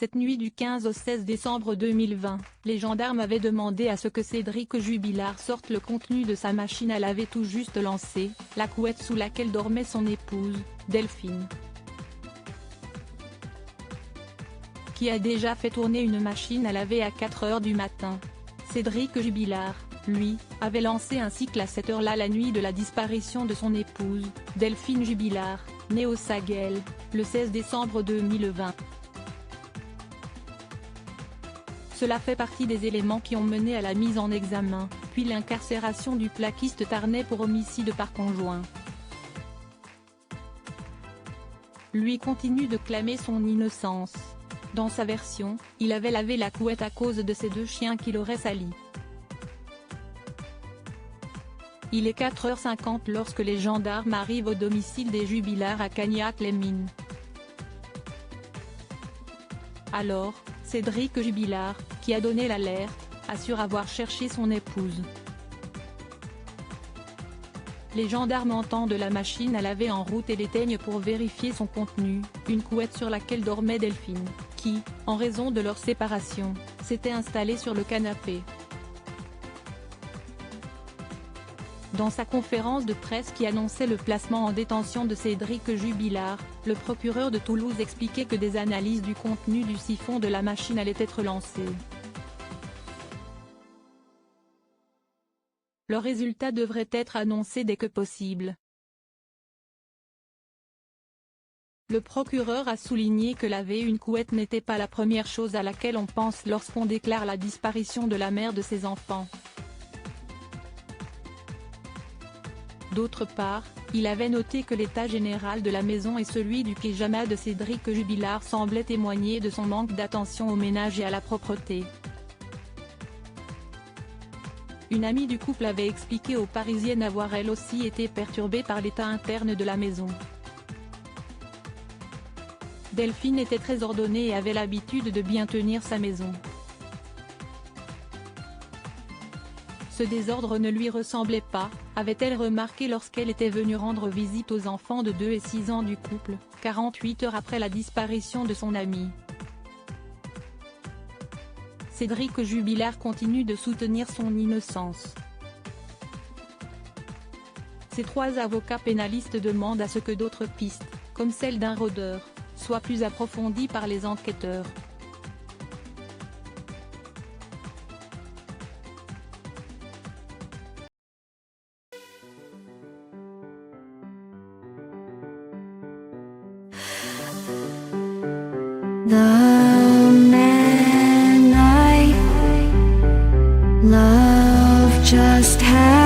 Cette nuit du 15 au 16 décembre 2020, les gendarmes avaient demandé à ce que Cédric Jubilard sorte le contenu de sa machine à laver tout juste lancée, la couette sous laquelle dormait son épouse, Delphine, qui a déjà fait tourner une machine à laver à 4 heures du matin. Cédric Jubilard, lui, avait lancé un cycle à cette heure-là la nuit de la disparition de son épouse, Delphine Jubilard, née au Saguel, le 16 décembre 2020. Cela fait partie des éléments qui ont mené à la mise en examen, puis l'incarcération du plaquiste tarnais pour homicide par conjoint. Lui continue de clamer son innocence. Dans sa version, il avait lavé la couette à cause de ses 2 chiens qu'il aurait salis. Il est 4h50 lorsque les gendarmes arrivent au domicile des Jubilard à Cagnac-les-Mines. Alors, Cédric Jubilard, qui a donné l'alerte, assure avoir cherché son épouse. Les gendarmes entendent la machine à laver en route et l'éteignent pour vérifier son contenu, une couette sur laquelle dormait Delphine, qui, en raison de leur séparation, s'était installée sur le canapé. Dans sa conférence de presse qui annonçait le placement en détention de Cédric Jubilard, le procureur de Toulouse expliquait que des analyses du contenu du siphon de la machine allaient être lancées. Le résultat devrait être annoncé dès que possible. Le procureur a souligné que laver une couette n'était pas la première chose à laquelle on pense lorsqu'on déclare la disparition de la mère de ses enfants. D'autre part, il avait noté que l'état général de la maison et celui du pyjama de Cédric Jubilard semblaient témoigner de son manque d'attention au ménage et à la propreté. Une amie du couple avait expliqué aux Parisiennes avoir elle aussi été perturbée par l'état interne de la maison. Delphine était très ordonnée et avait l'habitude de bien tenir sa maison. Ce désordre ne lui ressemblait pas, avait-elle remarqué lorsqu'elle était venue rendre visite aux enfants de 2 et 6 ans du couple, 48 heures après la disparition de son ami. Cédric Jubilard continue de soutenir son innocence. Ses 3 avocats pénalistes demandent à ce que d'autres pistes, comme celle d'un rôdeur, soient plus approfondies par les enquêteurs. The man I love just had